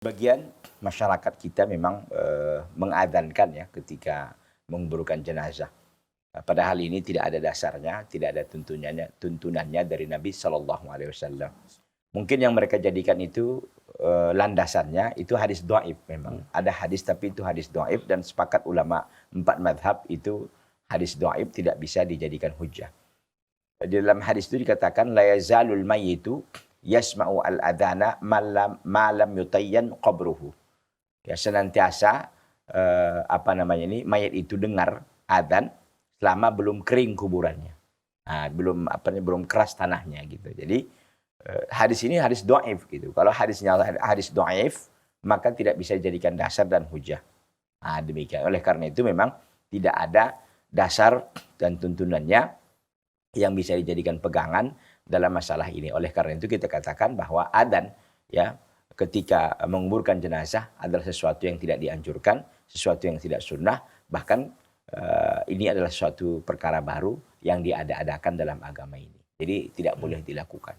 Bagian masyarakat kita memang mengadzankan ya ketika menguburkan jenazah. Padahal ini tidak ada dasarnya, tidak ada tuntunannya dari Nabi Shallallahu Alaihi Wasallam. Mungkin yang mereka jadikan itu landasannya itu hadis dhaif memang. Ada hadis tapi itu hadis dhaif dan sepakat ulama 4 madhab itu hadis dhaif tidak bisa dijadikan hujjah. Di dalam hadis itu dikatakan la yazalul mayyitu yasma'u al-adhana malam yutayyan qabruhu. Ya, senantiasa mayat itu dengar adzan selama belum kering kuburannya. Nah, belum keras tanahnya gitu. Jadi hadis ini hadis dhaif gitu. Kalau hadisnya hadis dhaif, maka tidak bisa dijadikan dasar dan hujah. Nah, demikian. Oleh karena itu memang tidak ada dasar dan tuntunannya yang bisa dijadikan pegangan dalam masalah ini. Oleh karena itu kita katakan bahwa adzan ya ketika menguburkan jenazah adalah sesuatu yang tidak dianjurkan, sesuatu yang tidak sunnah, bahkan ini adalah suatu perkara baru yang diada-adakan dalam agama ini. Jadi tidak boleh dilakukan.